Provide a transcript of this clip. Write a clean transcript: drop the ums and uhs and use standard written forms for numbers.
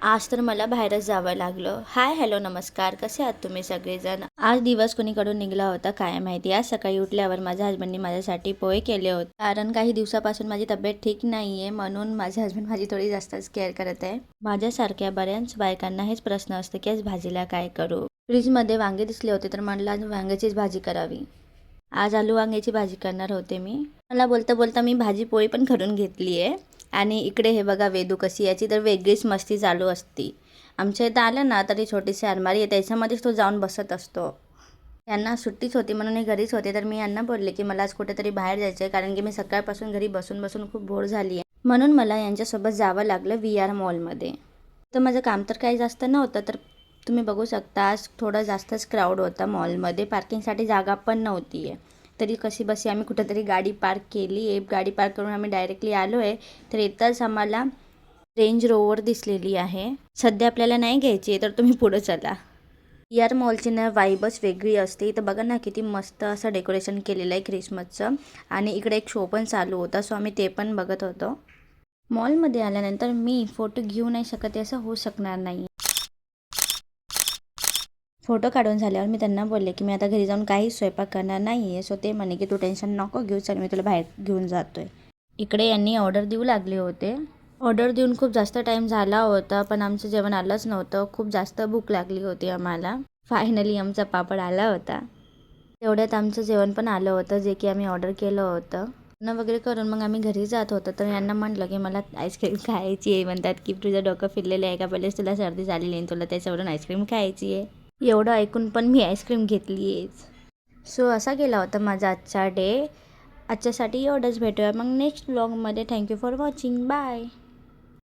आज तर मला बाहेरच जावं लागलं. हाय, हॅलो, नमस्कार. कसे आहात तुम्ही सगळेजण? आज दिवस कोणीकडून निघाला होता काय माहिती. आज सकाळी उठल्यावर माझ्या हस्बंडनी माझ्यासाठी पोहे केले होते. कारण काही दिवसापासून माझी तब्येत ठीक नाही आहे, म्हणून माझे हस्बंड माझी थोडी जास्तच केअर करत आहे. माझ्यासारख्या बऱ्याच बायकांना हेच प्रश्न असतो की आज भाजीला काय करू. फ्रीजमध्ये वांगे दिसले होते तर म्हणलं आज वांग्याचीच भाजी करावी. आज आलू वांग्याची भाजी करणार होते मी. मला बोलता बोलता मी भाजी पोळी पण करून घेतली आहे. आणि इकडे हे बघा वेदू कशी, याची तर वेगळीच मस्ती चालू असती. आमच्या इथं आलं ना तरी छोटीशी अलमारी आहे त्याच्यामध्येच तो जाऊन बसत असतो. यांना सुट्टीच होती म्हणून हे घरीच होते, तर मी यांना बोलले की मला आज कुठेतरी बाहेर जायचं आहे, कारण की मी सकाळपासून घरी बसून बसून खूप बोर झाली आहे. म्हणून मला यांच्यासोबत जावं लागलं VR मॉलमध्ये. तर माझं काम तर काही जास्त नव्हतं, तर तुम्ही बघू शकता आज थोडा जास्तच क्राऊड होता मॉलमध्ये. पार्किंगसाठी जागा पण नव्हती आहे. तरी कशी बशी आम्ही कुठेतरी गाडी पार्क केली आहे. गाडी पार्क करून आम्ही डायरेक्टली आलो आहे. तर इथंच आम्हाला रेंज रोवर दिसलेली आहे. सध्या आपल्याला नाही घ्यायची आहे, तर तुम्ही पुढं चला. VR मॉलची ना वाईबच वेगळी असते. इथं बघा ना किती मस्त असं डेकोरेशन केलेलं आहे ख्रिसमसचं. आणि इकडे एक शो पण चालू होता, सो आम्ही ते पण बघत होतो. मॉलमध्ये आल्यानंतर मी फोटो घेऊ नाही शकत असं होऊ शकणार नाही. फोटो काढून झाल्यावर मी त्यांना बोलले की मी आता घरी जाऊन काहीच स्वयंपाक करणार नाही आहे. सो ते म्हणे की तू टेन्शन नको घेऊ, चल मी तुला बाहेर घेऊन जातो आहे. इकडे यांनी ऑर्डर देऊ लागले होते. ऑर्डर देऊन खूप जास्त टाईम झाला होता, पण आमचं जेवण आलंच नव्हतं. खूप जास्त भूक लागली होती आम्हाला. फायनली आमचा पापड आला होता. तेवढ्यात आमचं जेवण पण आलं होतं, जे की आम्ही ऑर्डर केलं होतं. न वगैरे करून मग आम्ही घरी जात होतो, तर यांना म्हटलं की मला आईस्क्रीम खायची आहे. म्हणतात की तुझं डोकं फिरलेलं आहे का, पहिलेच तुला सर्दी झालेली आहे तुला त्याच्यावरून आईस्क्रीम खायची आहे. एवढं ऐकून पण मी आईस्क्रीम घेतली आहेच. सो असा गेला होता माझा आजचा डे. आजच्यासाठी एवढंच. भेटूया मग नेक्स्ट व्लॉगमध्ये. Thank you for watching. बाय.